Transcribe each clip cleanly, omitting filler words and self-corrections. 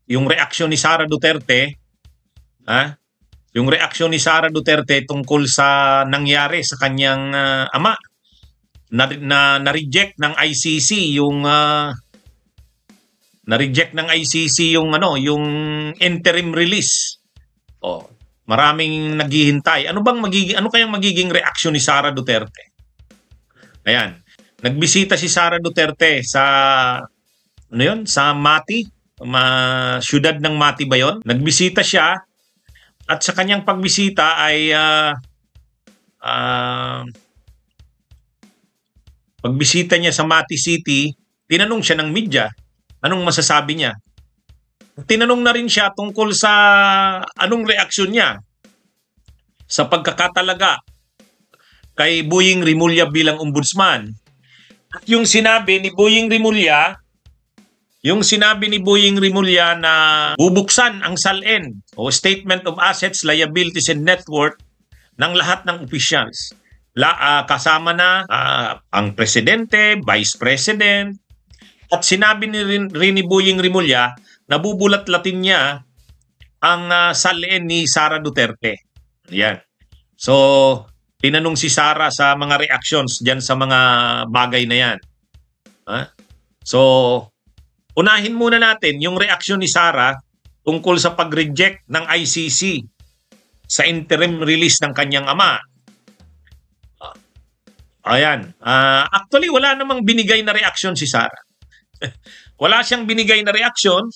yung reaksyon ni Sara Duterte, ha? Yung reaksyon ni Sara Duterte tungkol sa nangyari sa kanyang ama na-reject ng ICC yung yung interim release. Oh, maraming naghihintay. Ano kayang magiging reaksyon ni Sara Duterte? Ayan. Nagbisita si Sara Duterte sa sa Mati, siyudad ng Mati ba 'yon? Nagbisita siya at sa kanyang pagbisita ay pagbisita niya sa Mati City, tinanong siya ng media, anong masasabi niya? Tinanong na rin siya tungkol sa anong reaksyon niya sa pagkakatalaga kay Boying Rimulya bilang ombudsman. At yung sinabi ni Boying Rimulya na bubuksan ang SALN o Statement of Assets, Liabilities and Net Worth ng lahat ng officials. Kasama na ang presidente, vice president, at sinabi rin ni Boying Rimulya na bubulat-latin niya ang SALN ni Sara Duterte. Yan. So, tinanong si Sara sa mga reactions diyan sa mga bagay na yan. So, unahin muna natin yung reaksyon ni Sara tungkol sa pag-reject ng ICC sa interim release ng kanyang ama. Ayan. Actually, wala namang binigay na reaksyon si Sara. Wala siyang binigay na reaksyon.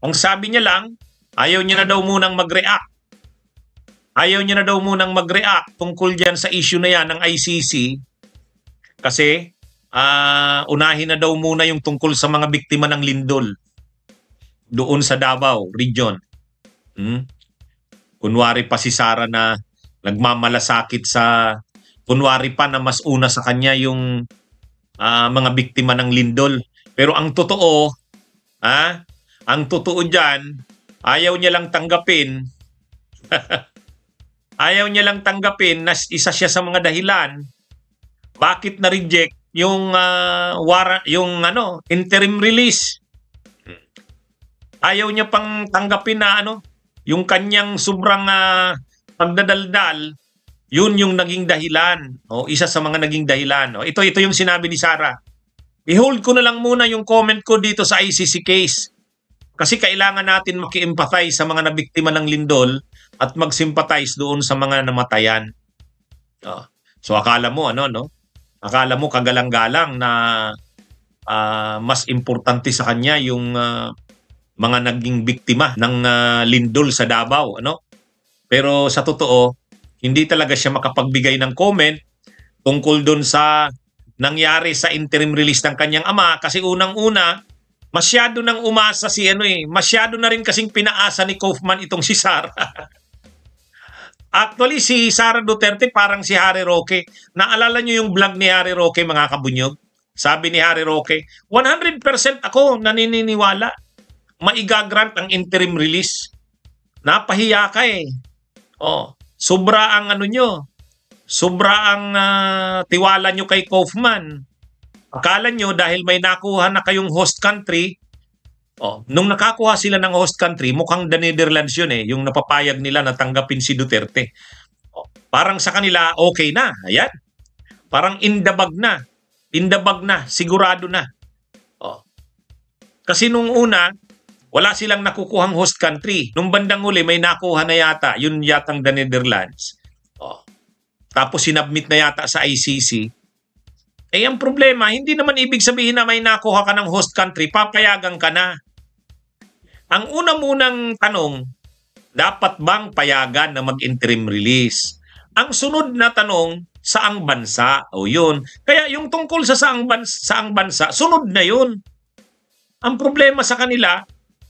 Ang sabi niya lang, ayaw niya na daw munang mag-react. Tungkol dyan sa issue na yan ng ICC kasi unahin na daw muna yung tungkol sa mga biktima ng lindol doon sa Davao region. Kunwari pa si Sara na nagmamalasakit kunwari pa na mas una sa kanya yung mga biktima ng lindol. Pero ang totoo dyan, ayaw niya lang tanggapin na isa siya sa mga dahilan bakit na-reject yung interim release. Ayaw niya pang tanggapin na yung kanyang sobrang pagdadaldal, yun yung naging dahilan. Isa sa mga naging dahilan. Ito yung sinabi ni Sara. I-hold ko na lang muna yung comment ko dito sa ICC case. Kasi kailangan natin maki-empathize sa mga nabiktima ng lindol at mag-sympathize doon sa mga namatayan. So akala mo Akala mo kagalang-galang na mas importante sa kanya yung mga naging biktima ng lindol sa Davao, Pero sa totoo, hindi talaga siya makapagbigay ng comment tungkol doon sa nangyari sa interim release ng kanyang ama kasi unang-una masyado nang umasa masyado na rin kasing pinaasa ni Kaufman itong si Sara. Actually, si Sara Duterte parang si Harry Roque. Naalala nyo yung vlog ni Harry Roque, mga kabunyog? Sabi ni Harry Roque, 100% ako naniniwala maigagrant ang interim release. Napahiya ka sobra ang tiwala nyo kay Kaufman. Akala nyo dahil may nakuha na kayong host country, nung nakakuha sila ng host country, mukhang the Netherlands yun yung napapayag nila na tanggapin si Duterte. Parang sa kanila, okay na. Ayan. Parang in the bag na. Sigurado na. Kasi nung una, wala silang nakukuhang host country. Nung bandang huli, may nakuha na yata. Yun yatang the Netherlands. Tapos sinubmit na yata sa ICC. Ang problema, hindi naman ibig sabihin na may nakuha ka ng host country, papayagan ka na. Ang una munang tanong, dapat bang payagan na mag-interim release? Ang sunod na tanong, saang bansa? Yun. Kaya yung tungkol sa saang bansa, sunod na yun. Ang problema sa kanila,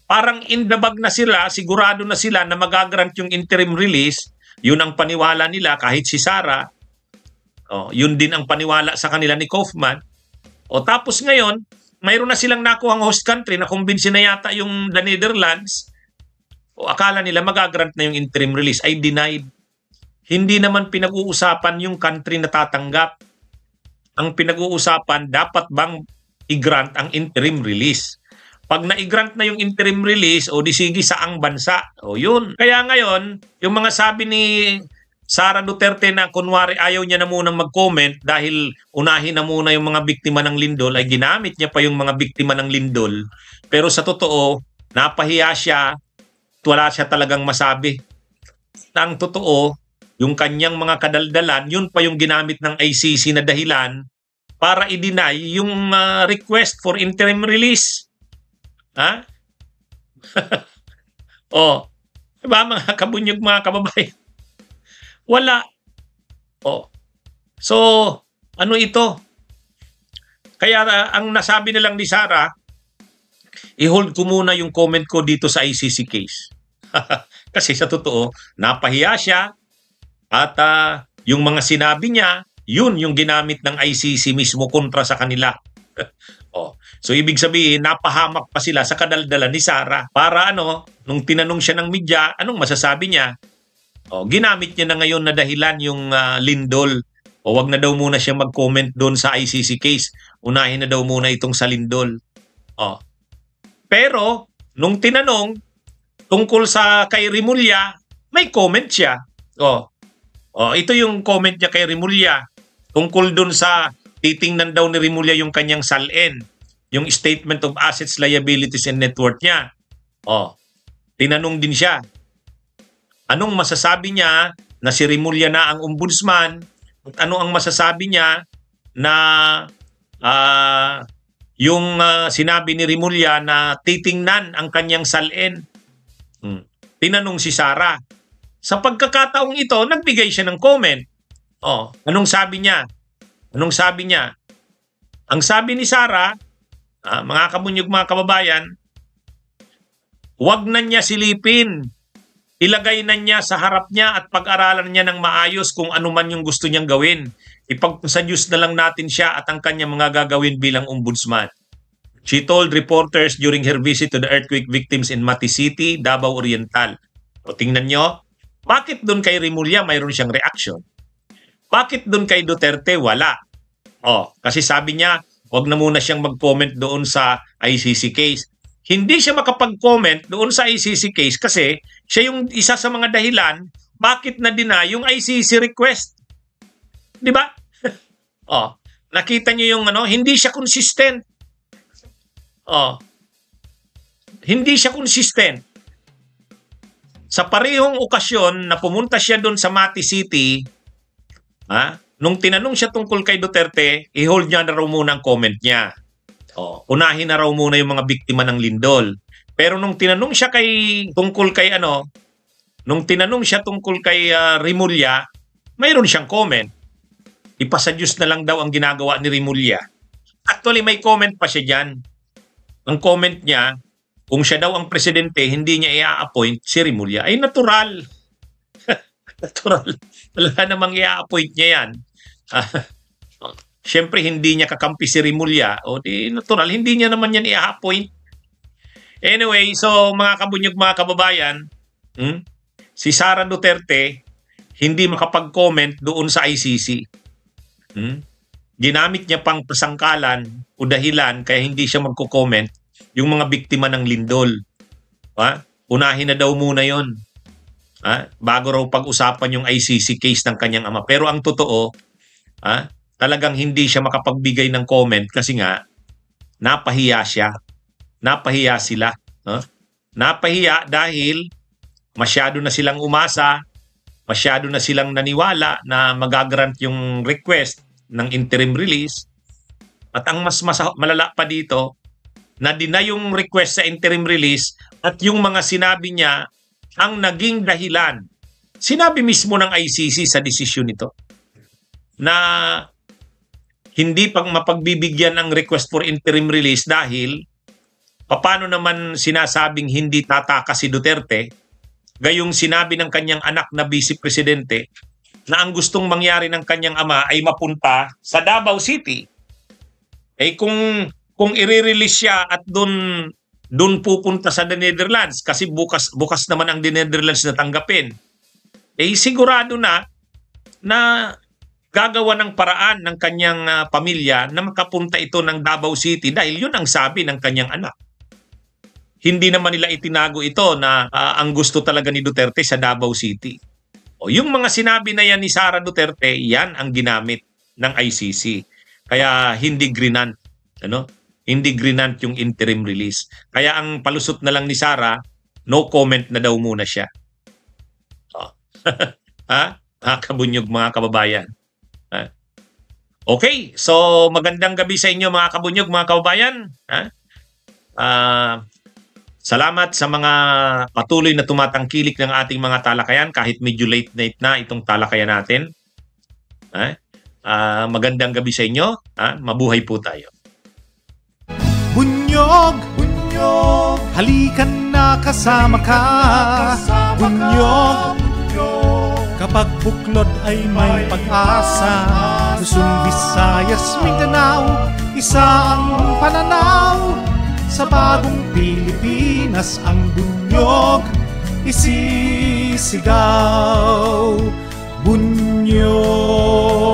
parang in the bag na sila, sigurado na sila na magagrant yung interim release. Yun ang paniwala nila kahit si Sara. Yun din ang paniwala sa kanila ni Kaufman. Tapos ngayon, mayroon na silang nakuhang host country na kumbinsi na yata yung the Netherlands. Akala nila magagrant na yung interim release. Ay denied. Hindi naman pinag-uusapan yung country na tatanggap. Ang pinag-uusapan, dapat bang i-grant ang interim release? Pag na-grant na yung interim release, o di sige saang bansa. O yun. Kaya ngayon, yung mga sabi ni Sara Duterte na kunwari ayaw niya na munang mag-comment dahil unahin na muna yung mga biktima ng lindol, ay ginamit niya pa yung mga biktima ng lindol. Pero sa totoo, napahiya siya, wala siya talagang masabi. Ang totoo, yung kanyang mga kadaldalan, yun pa yung ginamit ng ICC na dahilan para i-deny yung request for interim release. Ha? Oh, diba mga kabunyog, mga kababayan? Wala. Oh. So, ano ito? Kaya ang nasabi nilang ni Sara, i-hold ko muna yung comment ko dito sa ICC case. Kasi sa totoo, napahiya siya at yung mga sinabi niya, yun yung ginamit ng ICC mismo kontra sa kanila. Oh. So ibig sabihin, napahamak pa sila sa kadaldalan ni Sara para nung tinanong siya ng media, anong masasabi niya? Oh, ginamit niya na ngayon na dahilan yung lindol. O wag na daw muna siya mag-comment doon sa ICC case. Unahin na daw muna itong sa lindol. Oh. Pero nung tinanong tungkol sa kay Rimulya, may comment siya. Oh. Oh, ito yung comment niya kay Rimulya tungkol doon sa titingnan daw ni Rimulya yung kanyang SALN, yung Statement of Assets, Liabilities and Net Worth niya. Oh. Tinanong din siya. Anong masasabi niya na si Rimulya na ang ombudsman? At ano ang masasabi niya na yung sinabi ni Rimulya na titingnan ang kanyang SALN? Tinanong si Sara. Sa pagkakataong ito, nagbigay siya ng comment. Oh, anong sabi niya? Anong sabi niya? Ang sabi ni Sara, mga kabunyog, mga kababayan, wag na niya silipin. Ilagay na niya sa harap niya at pag-aralan niya ng maayos kung ano man yung gusto niyang gawin. Ipagsadyos na lang natin siya at ang kanyang mga gagawin bilang ombudsman. She told reporters during her visit to the earthquake victims in Mati City, Davao Oriental. O tingnan nyo, bakit doon kay Rimulya mayroon siyang reaction? Bakit doon kay Duterte wala? O, kasi sabi niya, wag na muna siyang mag-comment doon sa ICC case. Hindi siya makapag-comment doon sa ICC case kasi siya yung isa sa mga dahilan bakit na-deny yung ICC request. Di ba? Oh, nakita niyo yung hindi siya consistent. Oh. Hindi siya consistent. Sa parehong okasyon na pumunta siya doon sa Mati City, nung tinanong siya tungkol kay Duterte, i-hold niya na raw muna ang comment niya. Oh, unahin na raw muna yung mga biktima ng lindol. Pero nung tinanong siya tungkol kay Rimulya, mayroon siyang comment. Ipasadyos na lang daw ang ginagawa ni Rimulya. Actually, may comment pa siya diyan. Ang comment niya, kung siya daw ang presidente, hindi niya i-appoint si Rimulya. Ay natural. Natural. Wala namang i-appoint niya yan. Siyempre, hindi niya kakampi si Rimulya. O di natural, hindi niya naman yan i-appoint. Anyway, so mga kabunyog, mga kababayan, si Sara Duterte hindi makapag-comment doon sa ICC. Ginamit niya pang pasangkalan o dahilan kaya hindi siya magko-comment yung mga biktima ng lindol. Unahin na daw muna yon. Bago raw pag-usapan yung ICC case ng kanyang ama. Pero ang totoo, talagang hindi siya makapagbigay ng comment kasi nga napahiya siya. Napahiya sila. Napahiya dahil masyado na silang umasa, masyado na silang naniwala na magagrant yung request ng interim release. At ang mas malala pa dito, na-deny yung request sa interim release at yung mga sinabi niya ang naging dahilan. Sinabi mismo ng ICC sa desisyon nito na hindi pang mapagbibigyan ang request for interim release dahil paano naman sinasabing hindi tataka si Duterte, gayong sinabi ng kanyang anak na vice presidente na ang gustong mangyari ng kanyang ama ay mapunta sa Davao City. Kung i-release siya at doon pupunta sa The Netherlands kasi bukas naman ang The Netherlands na tanggapin, sigurado na gagawa ng paraan ng kanyang pamilya na makapunta ito ng Davao City dahil yun ang sabi ng kanyang anak. hindi naman nila itinago ito na ang gusto talaga ni Duterte sa Davao City. O yung mga sinabi na yan ni Sara Duterte, yan ang ginamit ng ICC. Kaya hindi grinant, ano? Hindi grinant yung interim release. Kaya ang palusot na lang ni Sara, no comment na daw muna siya. Oh. Ha? Mga kabunyog, mga kababayan. Ha? Okay, so magandang gabi sa inyo mga kabunyog, mga kababayan. Ha? Salamat sa mga patuloy na tumatangkilik ng ating mga talakayan kahit medyo late night na itong talakayan natin. Magandang gabi sa inyo. Mabuhay po tayo. Bunyog, bunyog, halikan na kasama ka. Bunyog, kapag buklod ay may pag-asa. Luzon, Visayas, Mindanao, isa ang pananaw. Sa bagong Pilipinas ang bunyog isisigaw. Bunyog.